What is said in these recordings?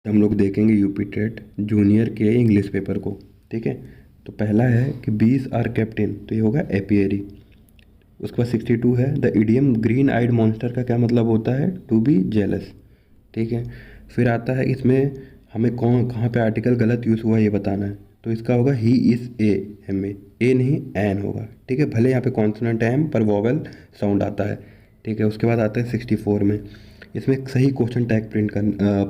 तो हम लोग देखेंगे यूपी टेट जूनियर के इंग्लिश पेपर को। ठीक है, तो पहला है कि 20 आर कैप्टन, तो ये होगा एपियरी। उसके बाद 62 है the idiom green eyed monster का क्या मतलब होता है, टू बी जेलस। ठीक है, फिर आता है इसमें हमें कौन कहाँ पे आर्टिकल गलत यूज़ हुआ ये बताना है। तो इसका होगा ही इज़ ए नहीं एन होगा। ठीक है, भले यहाँ पे कॉन्सोनेंट है एम पर वॉवेल साउंड आता है। ठीक है, उसके बाद आता है 64 में, इसमें एक सही क्वेश्चन टैग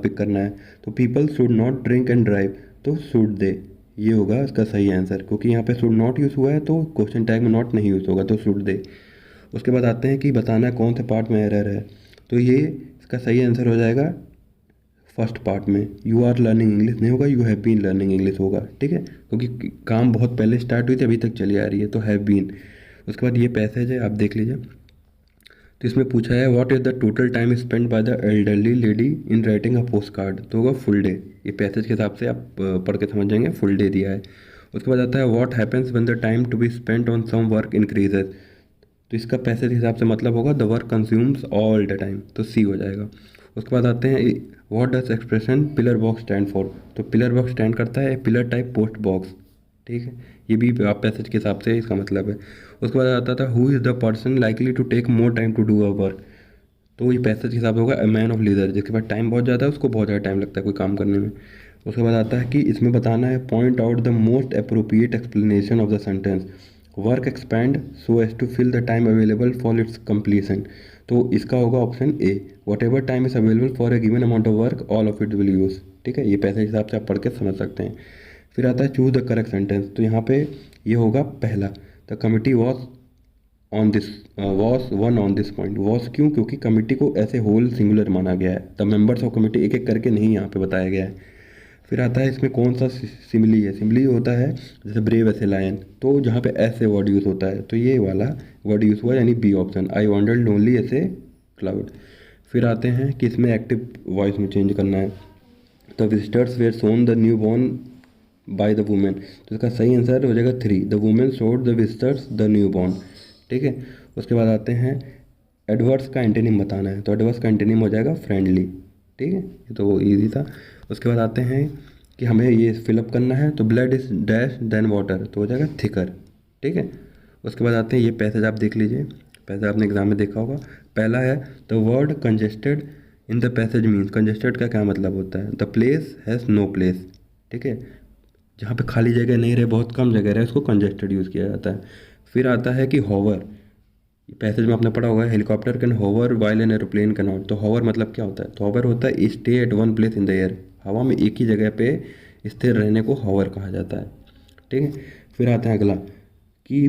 पिक करना है। तो people should not drink and drive, तो शुड दे, ये होगा इसका सही आंसर, क्योंकि यहाँ पे शुड नॉट यूज़ हुआ है तो क्वेश्चन टैग में नॉट नहीं यूज़ होगा, तो शुड दे। उसके बाद आते हैं कि बताना है कौन से पार्ट में एरर है। तो ये इसका सही आंसर हो जाएगा फर्स्ट पार्ट में, यू आर लर्निंग इंग्लिश नहीं होगा, you have been learning English होगा। ठीक है, क्योंकि काम बहुत पहले स्टार्ट हुई थी अभी तक चली आ रही है, तो हैव बीन। उसके बाद ये पैसेज है, आप देख लीजिए। तो इसमें पूछा है what is the total time spend by the elderly lady in writing a post card, तो होगा फुल डे। ये पैसेज के हिसाब से आप पढ़ के समझ जाएंगे, फुल डे दिया है। उसके बाद आता है what happens when the time to be spent on some work increases, तो इसका पैसे के हिसाब से मतलब होगा the work consumes all the time, तो सी हो जाएगा। उसके बाद आते हैं what does expression pillar box stand for, तो पिलर बॉक्स स्टैंड करता है पिलर टाइप पोस्ट बॉक्स। ठीक है, ये भी आप पैसेज के हिसाब से इसका मतलब है। उसके बाद आता था who is the person likely to take more time to do a work, तो ये पैसेज के हिसाब से होगा अ मैन ऑफ लीजर, जिसके पास टाइम बहुत ज़्यादा है उसको बहुत ज़्यादा टाइम लगता है कोई काम करने में। उसके बाद आता है कि इसमें बताना है point out the most appropriate explanation of the sentence, work expand so as to fill the time available for its completion, तो इसका होगा option A, whatever time is available for a given amount of work all of it will use. ठीक है, ये पैसे के हिसाब से आप पढ़ के समझ सकते हैं। फिर आता है चूज द करेक्ट सेंटेंस, तो यहाँ पे ये होगा पहला, the committee was on this was one on this point, was क्यों, क्योंकि कमिटी को ऐसे होल सिंगुलर माना गया है, द मेंबर्स ऑफ कमिटी एक एक करके नहीं यहाँ पे बताया गया है। फिर आता है इसमें कौन सा सिमिली है, सिमिली होता है जैसे ब्रेव ऐसे लायन, तो जहाँ पे ऐसे वर्ड यूज़ होता है तो ये वाला वर्ड यूज़ हुआ, यानी B option, I wandered lonely as a cloud. फिर आते हैं कि इसमें एक्टिव वॉइस में चेंज करना है, the visitors were shown the newborn by the women, तो इसका सही आंसर हो जाएगा 3, the women showed the visitors the newborn. ठीक है, उसके बाद आते हैं एडवर्ड्स का एंटोनिम बताना है, तो एडवर्ड्स का एंटोनिम हो जाएगा फ्रेंडली। ठीक है, ये तो ईजी था। उसके बाद आते हैं कि हमें ये फिलअप करना है, तो blood is dash than water, तो हो जाएगा थिकर। ठीक है, उसके बाद आते हैं ये पैसेज आप देख लीजिए, पैसेज आपने एग्जाम में देखा होगा। पहला है the word congested in the passage means, congested का क्या मतलब होता है, the place has no place. ठीक है, जहाँ पे खाली जगह नहीं रहे, बहुत कम जगह रहे, उसको कंजेस्टेड यूज़ किया जाता है। फिर आता है कि होवर, पैसेज में आपने पढ़ा होगा helicopter can hover while an aeroplane can not, तो होवर मतलब क्या होता है, तो होवर होता है stay at one place in the air, हवा में एक ही जगह पे स्थिर रहने को होवर कहा जाता है। ठीक है, फिर आता है अगला कि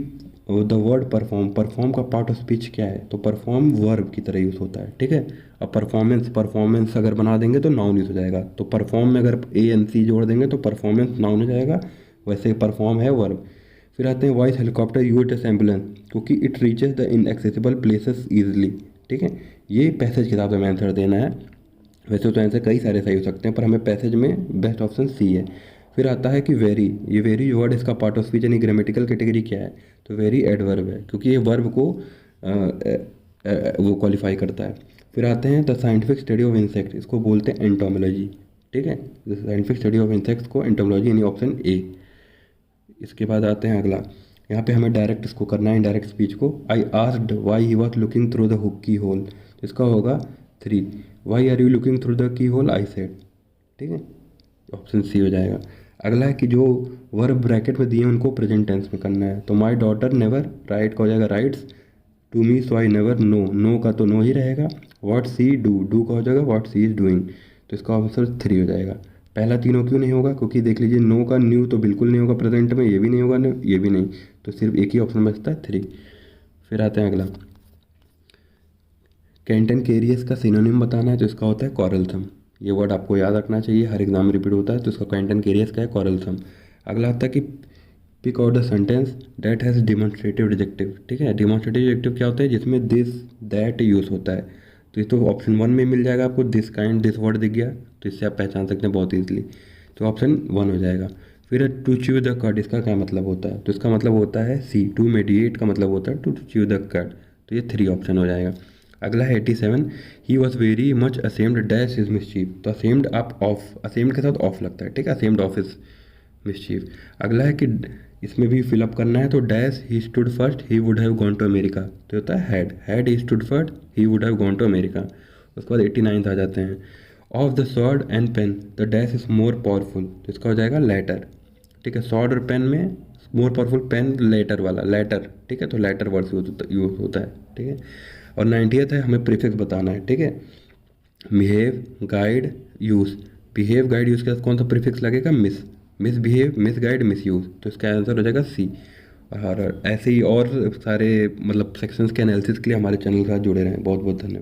द वर्ड परफॉर्म, परफॉर्म का पार्ट ऑफ स्पीच क्या है, तो परफॉर्म वर्ब की तरह यूज़ होता है। ठीक है, अब परफॉर्मेंस, परफॉर्मेंस अगर बना देंगे तो नाउन यूज़ हो जाएगा, तो परफॉर्म में अगर ए एन सी जोड़ देंगे तो परफॉर्मेंस नाउन हो जाएगा, वैसे परफॉर्म है वर्ब। फिर आते हैं वॉइस हेलीकॉप्टर यूज एम्बुलेंस क्योंकि it reaches the inaccessible places easily. ठीक है, ये पैसेज के हिसाब से हमें आंसर देना है, वैसे तो आंसर कई सारे सही हो सकते हैं पर हमें पैसेज में बेस्ट ऑप्शन सी है। फिर आता है कि वेरी, ये वेरी वर्ड इसका पार्ट ऑफ स्पीच यानी ग्रामेटिकल कैटेगरी क्या है, तो वेरी एडवर्ब है क्योंकि ये वर्ब को वो क्वालिफाई करता है। फिर आते हैं the scientific study of insect, इसको बोलते हैं एंटोमोलॉजी। ठीक है, the scientific study of insects को एंटोमोलॉजी यानी ऑप्शन ए। इसके बाद आते हैं अगला, यहाँ पे हमें डायरेक्ट इसको करना है इंडायरेक्ट स्पीच को, I asked why he was looking through the hook keyhole, तो इसका होगा 3, why are you looking through the keyhole I said. ठीक है, ऑप्शन सी हो जाएगा। अगला है कि जो वर्ब ब्रैकेट में दिए हैं उनको प्रेजेंट टेंस में करना है, तो माई डॉटर नेवर राइट का हो जाएगा writes to me so I never know, no का तो नो ही रहेगा। व्हाट सी डू, डू का हो जाएगा व्हाट सी इज़ डूइंग, तो इसका आंसर 3 हो जाएगा। पहला तीनों क्यों नहीं होगा, क्योंकि देख लीजिए नो का न्यू तो बिल्कुल नहीं होगा प्रेजेंट में, ये भी नहीं होगा, ये भी नहीं, तो सिर्फ एक ही ऑप्शन बचता है 3। फिर आते हैं अगला, कैंटन केरियस का सिनोनिम बताना है, तो इसका होता है कॉरलथम। ये वर्ड आपको याद रखना चाहिए, हर एग्जाम में रिपीट होता है, तो इसका कैंटन केरियस का है कॉरलथम। अगला आता है कि pick out the sentence that has demonstrative adjective. ठीक है, डिमॉन्स्ट्रेटिव एडजेक्टिव क्या होता है, जिसमें दिस दैट यूज़ होता है, तो ये तो ऑप्शन 1 में मिल जाएगा आपको, दिस काइंड दिस वर्ड दिख गया, तो इससे आप पहचान सकते हैं बहुत ईजिली, तो ऑप्शन 1 हो जाएगा। फिर टू च्यू द कट, इसका क्या मतलब होता है, तो इसका मतलब होता है सी, टू मेडिएट का मतलब होता है टू च्यू द कट, तो ये 3 ऑप्शन हो जाएगा। अगला है 87, he was very much ashamed dash is mischief. तो असेम्ड आप ऑफ, असेम्ड के साथ ऑफ लगता है, ठीक है, असेम्ड ऑफ इज मिसचीफ। अगला है कि इसमें भी फिलअप करना है, तो dash he stood first he would have gone to America, तो होता है had he stood first he would have gone to America. उसके बाद 89 आ जाते हैं, of the sword and pen the dash is more powerful, तो इसका हो जाएगा लेटर, ठीक है, स्वॉर्ड और पेन में मोर पावरफुल, पेन लेटर वाला लेटर, ठीक है, तो लेटर वर्ड्स यूज होता है, ठीक है। और 90th है, हमें प्रीफिक्स बताना है, ठीक है, behave guide use, behave guide use के साथ कौन सा प्रीफिक्स लगेगा, miss, miss behave miss guide miss use, तो इसका आंसर हो जाएगा सी। और ऐसे ही और सारे मतलब सेक्शंस के एनालिसिस के लिए हमारे चैनल के साथ जुड़े रहें। बहुत बहुत धन्यवाद।